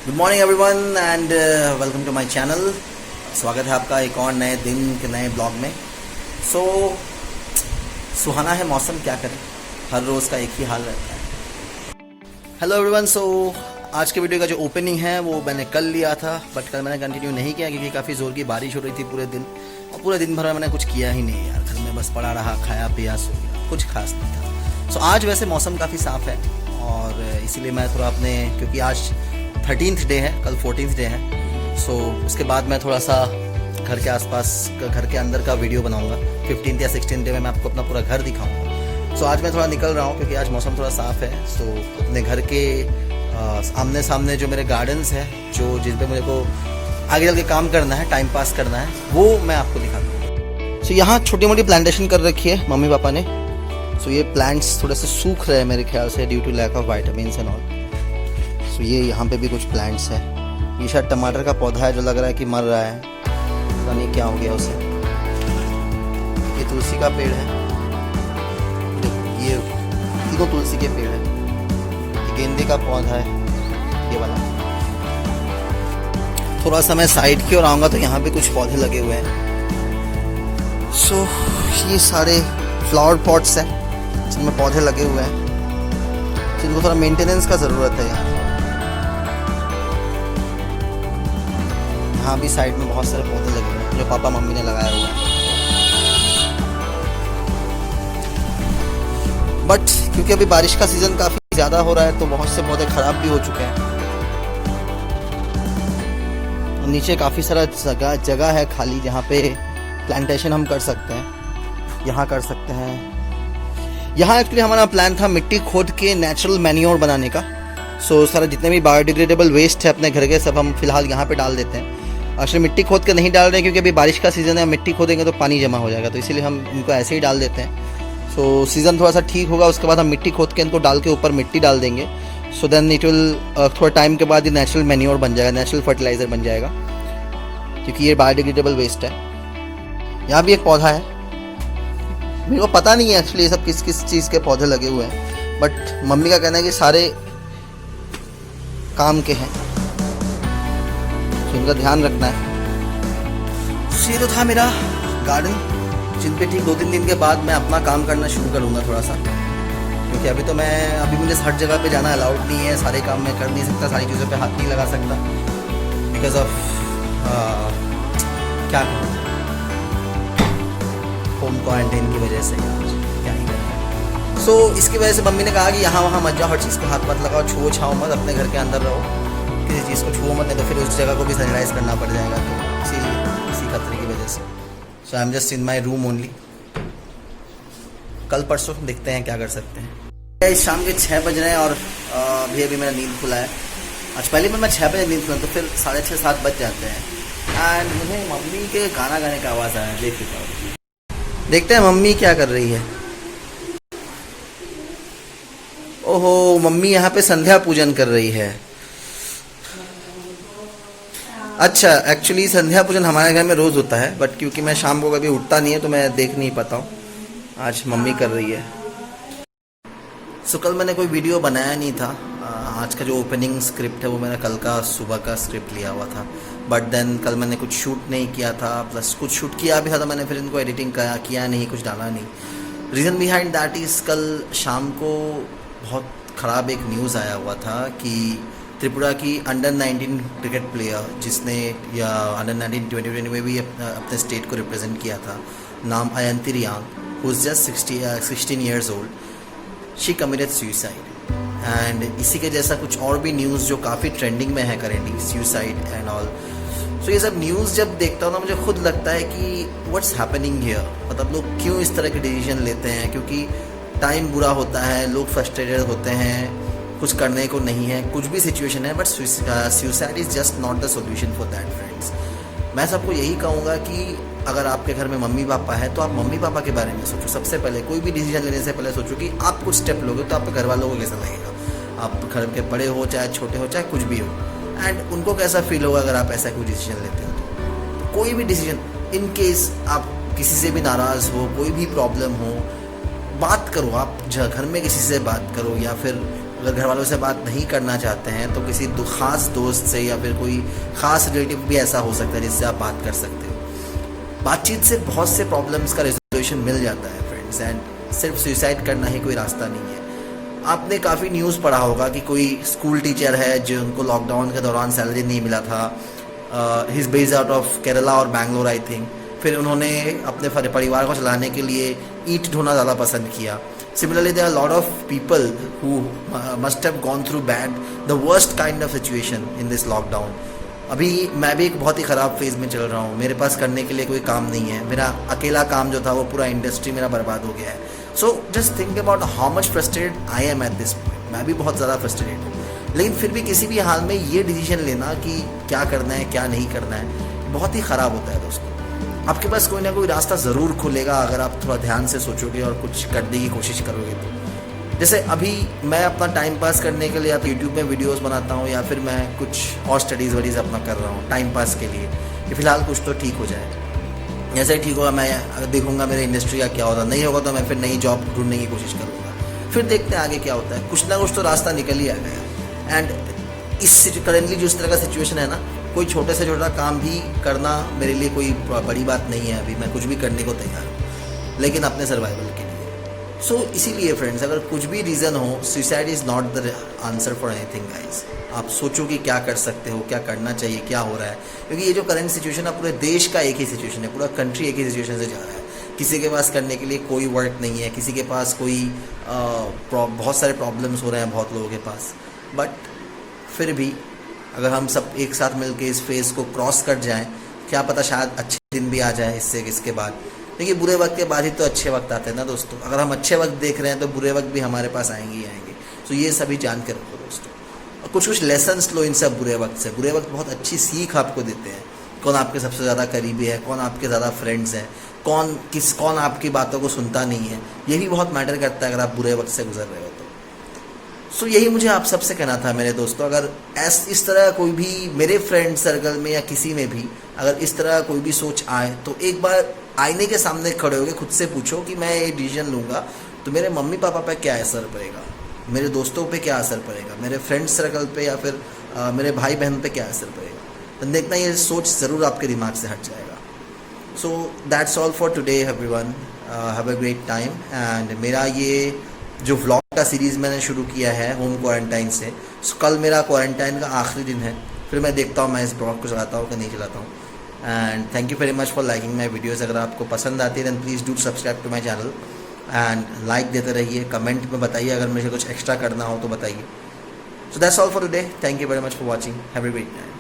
Good morning everyone and welcome to my channel. स्वागत है आपका एक और नए दिन के नए ब्लॉग में। सुहाना है मौसम, क्या करें, हर रोज़ का एक ही हाल रहता है। Hello everyone. आज के वीडियो का जो ओपनिंग है वो मैंने कल लिया था, बट कल मैंने कंटिन्यू नहीं किया क्योंकि काफ़ी ज़ोर की बारिश हो रही थी पूरे दिन, और पूरे दिन भर मैंने कुछ किया ही नहीं यार। घर में बस पड़ा रहा, खाया पिया, सो गया, कुछ खास नहीं था। आज वैसे मौसम काफ़ी साफ़ है और इसीलिए मैं थोड़ा अपने, क्योंकि आज 13th डे है, कल 14th डे है, उसके बाद मैं थोड़ा सा घर के आसपास घर के अंदर का वीडियो बनाऊंगा। 15th या 16th डे में मैं आपको अपना पूरा घर दिखाऊंगा। आज मैं थोड़ा निकल रहा हूँ क्योंकि आज मौसम थोड़ा साफ़ है। अपने घर के आमने सामने जो मेरे गार्डन्स है, जिन पे मुझे को आगे चल के काम करना है, टाइम पास करना है, वो मैं आपको दिखाता हूँ। यहाँ छोटी मोटी प्लांटेशन कर रखी है मम्मी पापा ने। ये प्लांट्स थोड़े से सूख रहे हैं मेरे ख्याल से, due to lack of vitamins and all. ये यहाँ पे भी कुछ प्लांट्स हैं। ये शायद टमाटर का पौधा है जो लग रहा है कि मर रहा है, पता नहीं क्या हो गया उसे। ये तुलसी का पेड़ है, ये तीनों तुलसी के पेड़ है। ये गेंदे का पौधा है, ये वाला। थोड़ा सा मैं साइड की ओर आऊँगा तो यहाँ पे कुछ पौधे लगे हुए हैं। ये सारे फ्लावर पॉट्स हैं जिनमें पौधे लगे हुए हैं, जिनको थोड़ा मेंटेनेंस का ज़रूरत है। यहाँ भी साइड में बहुत सारे पौधे लगे हुए हैं जो पापा मम्मी ने लगाया हुआ है। बट क्योंकि अभी बारिश का सीज़न काफ़ी ज़्यादा हो रहा है तो बहुत से पौधे ख़राब भी हो चुके हैं। नीचे काफ़ी सारा जगह है खाली जहाँ पे प्लांटेशन हम कर सकते हैं। यहाँ कर सकते हैं। यहाँ एक्चुअली हमारा प्लान था मिट्टी खोद के नेचुरल मैन्योर बनाने का। सारा जितने भी बायोडिग्रेडेबल वेस्ट है अपने घर के, सब हम फिलहाल यहाँ पे डाल देते हैं। एक्चुअली मिट्टी खोद के नहीं डाल रहे हैं क्योंकि अभी बारिश का सीज़न है, मिट्टी खोदेंगे तो पानी जमा हो जाएगा, तो इसीलिए हम इनको ऐसे ही डाल देते हैं। सीज़न थोड़ा सा ठीक होगा, उसके बाद हम मिट्टी खोद के इनको डाल के ऊपर मिट्टी डाल देंगे। देन इट विल थोड़ा टाइम के बाद ये नेचुरल मैन्योर बन जाएगा, नेचुरल फर्टिलाइज़र बन जाएगा, क्योंकि ये बायोडिग्रेडेबल वेस्ट है। यहाँ भी एक पौधा है, मेरे को पता नहीं है एक्चुअली ये सब किस किस चीज़ के पौधे लगे हुए हैं, बट मम्मी का कहना है कि सारे काम के हैं, तो इनका ध्यान रखना है। ये तो था मेरा गार्डन, जिन पे ठीक 2-3 दिन के बाद मैं अपना काम करना शुरू करूँगा थोड़ा सा, क्योंकि अभी मुझे हर जगह पे जाना अलाउड नहीं है। सारे काम मैं कर नहीं सकता, सारी चीज़ों पे हाथ नहीं लगा सकता, बिकॉज ऑफ क्या कहूँ, होम क्वारंटाइन की वजह से क्या ही करें। इसकी वजह से मम्मी ने कहा कि यहाँ वहाँ मत जाओ, हर चीज़ को हाथ मत लगाओ, छुओ छाओ मत, अपने घर के अंदर रहो, किसी चीज़ को छुओ मत, नहीं तो फिर उस जगह को भी सैनिटाइज करना पड़ जाएगा। तो इसी खतरे की वजह से I am just in my room only. कल परसों देखते हैं क्या कर सकते हैं। शाम के 6 बज रहे हैं और अभी मेरा नींद खुला है। आज पहले मैं 6 बजे नींद खुला तो फिर 6:30-7 बज जाते हैं, एंड मुझे मम्मी के गाना गाने का आवाज़ आया। देखते हैं मम्मी क्या कर रही है। ओहो, मम्मी यहाँ पे संध्या पूजन कर रही है। अच्छा, एक्चुअली संध्या पूजन हमारे घर में रोज़ होता है, बट क्योंकि मैं शाम को कभी उठता नहीं है तो मैं देख नहीं पाता हूँ। आज मम्मी कर रही है। कल मैंने कोई वीडियो बनाया नहीं था। आज का जो ओपनिंग स्क्रिप्ट है वो मेरा कल का सुबह का स्क्रिप्ट लिया हुआ था, बट देन कल मैंने कुछ शूट नहीं किया था, प्लस कुछ शूट किया भी था तो मैंने फिर इनको एडिटिंग किया नहीं, कुछ डाला नहीं। रीज़न बिहाइंड दैट इज़, कल शाम को बहुत ख़राब एक न्यूज़ आया हुआ था कि त्रिपुरा की अंडर-19 क्रिकेट प्लेयर, जिसने या अंडर-19 2020 में भी अपने स्टेट को रिप्रेजेंट किया था, नाम Ayanti Riang, who is just 16 years old, she committed suicide. And इसी के जैसा कुछ और भी न्यूज़ जो काफ़ी ट्रेंडिंग में है करेंटली, सुसाइड एंड ऑल। ये सब न्यूज़ जब देखता हूँ ना, मुझे खुद लगता है कि व्हाट्स हैपनिंग हियर, मतलब लोग क्यों इस तरह के डिसीजन लेते हैं, क्योंकि टाइम बुरा होता है, लोग फ्रस्ट्रेटेड होते हैं, कुछ करने को नहीं है, कुछ भी सिचुएशन है, but suicide is just not the solution for that friends. मैं सबको यही कहूँगा कि अगर आपके घर में मम्मी पापा है तो आप मम्मी पापा के बारे में सोचो। सबसे पहले कोई भी डिसीजन लेने से पहले सोचो कि आप कुछ स्टेप लोगे तो आपके घर वालों को कैसा लगेगा। आप घर के बड़े हो, चाहे छोटे हो, चाहे कुछ भी हो, एंड उनको कैसा फील होगा अगर आप ऐसा कोई डिसीजन लेते हो। तो कोई भी डिसीजन, इन केस आप किसी से भी नाराज़ हो, कोई भी प्रॉब्लम हो, बात करो। आप घर में किसी से बात करो, या फिर अगर घर वालों से बात नहीं करना चाहते हैं तो किसी ख़ास दोस्त से या फिर कोई ख़ास रिलेटिव भी ऐसा हो सकता है जिससे आप बात कर सकते हो। बातचीत से बहुत से प्रॉब्लम्स का रेजोल्यूशन मिल जाता है फ्रेंड्स, एंड सिर्फ सुसाइड करना ही कोई रास्ता नहीं है। आपने काफ़ी न्यूज़ पढ़ा होगा कि कोई स्कूल टीचर है जो उनको लॉकडाउन के दौरान सैलरी नहीं मिला था। He is based out of Kerala और बैंगलोर आई थिंक। फिर उन्होंने अपने परिवार को चलाने के लिए ईंट ढोना ज़्यादा पसंद किया। Similarly, there are a lot of people who must have gone through the worst kind of situation in this lockdown. अभी मैं भी एक बहुत ही ख़राब फेज़ में चल रहा हूँ। मेरे पास करने के लिए कोई काम नहीं है। मेरा अकेला काम जो था वो पूरा इंडस्ट्री मेरा बर्बाद हो गया है। So just think about how much frustrated I am at this point. मैं भी बहुत ज़्यादा फ्रस्ट्रेटेड हूँ, लेकिन फिर भी किसी भी हाल में ये डिसीजन लेना कि क्या करना है क्या नहीं करना है बहुत ही ख़राब होता है दोस्तों। आपके पास कोई ना कोई रास्ता ज़रूर खुलेगा अगर आप थोड़ा ध्यान से सोचोगे और कुछ करने की कोशिश करोगे तो। जैसे अभी मैं अपना टाइम पास करने के लिए या तो यूट्यूब में वीडियोस बनाता हूँ या फिर मैं कुछ और स्टडीज़ वडीज़ अपना कर रहा हूँ टाइम पास के लिए कि फ़िलहाल कुछ तो ठीक हो जाए। जैसे ठीक होगा मैं अगर देखूँगा मेरे इंडस्ट्री का क्या होता, नहीं होगा तो मैं फिर नई जॉब ढूंढने की कोशिश करूँगा। फिर देखते हैं आगे क्या होता है। कुछ ना कुछ तो रास्ता निकल ही आ गया। एंड इस करेंटली जो इस तरह का सिचुएशन है ना, कोई छोटे से छोटा काम भी करना मेरे लिए कोई बड़ी बात नहीं है। अभी मैं कुछ भी करने को तैयार हूँ, लेकिन अपने सर्वाइवल के लिए। सो इसीलिए फ्रेंड्स, अगर कुछ भी रीज़न हो, suicide is not the answer for anything guys. आप सोचो कि क्या कर सकते हो, क्या करना चाहिए, क्या हो रहा है। क्योंकि ये जो करंट सिचुएशन है पूरे देश का एक ही सिचुएशन है, पूरा कंट्री एक ही सिचुएशन से जा रहा है। किसी के पास करने के लिए कोई वर्क नहीं है, किसी के पास कोई बहुत सारे प्रॉब्लम्स हो रहे हैं बहुत लोगों के पास। बट फिर भी अगर हम सब एक साथ मिलकर इस फेज़ को क्रॉस कर जाएं, क्या पता शायद अच्छे दिन भी आ जाए इसके बाद। देखिए बुरे वक्त के बाद ही तो अच्छे वक्त आते हैं ना दोस्तों। अगर हम अच्छे वक्त देख रहे हैं तो बुरे वक्त भी हमारे पास आएंगे ही आएंगे। तो ये सभी जान के रखो दोस्तों, और कुछ लेसन्स लो इन सब बुरे वक्त से। बुरे वक्त बहुत अच्छी सीख आपको देते हैं। कौन आपके सबसे ज़्यादा करीबी है, कौन आपके ज़्यादा फ्रेंड्स हैं, कौन आपकी बातों को सुनता नहीं है, ये भी बहुत मैटर करता है अगर आप बुरे वक्त से गुजर रहे हो तो। सो यही मुझे आप सबसे कहना था मेरे दोस्तों। अगर इस तरह कोई भी मेरे फ्रेंड सर्कल में या किसी में भी अगर इस तरह कोई भी सोच आए तो एक बार आईने के सामने खड़े होकर खुद से पूछो कि मैं ये डिसीजन लूँगा तो मेरे मम्मी पापा पे क्या असर पड़ेगा, मेरे दोस्तों पे क्या असर पड़ेगा, मेरे फ्रेंड सर्कल पे या फिर मेरे भाई बहन पे क्या असर पड़ेगा। तो देखना ये सोच ज़रूर आपके दिमाग से हट जाएगा। So that's all for today everyone, have a great time. And मेरा ये जो व्लॉग का सीरीज़ मैंने शुरू किया है होम क्वारंटाइन से, कल मेरा क्वारंटाइन का आखिरी दिन है। फिर मैं देखता हूँ मैं इस ब्लॉग को चलाता हूँ कि नहीं चलाता हूँ। And thank you very much for liking my videos. अगर आपको पसंद आती है then please do subscribe to my channel and like देते रहिए। कमेंट में बताइए अगर मुझे कुछ एक्स्ट्रा करना हो तो बताइए। So that's all for today. Thank you very much for watching. Have a great time.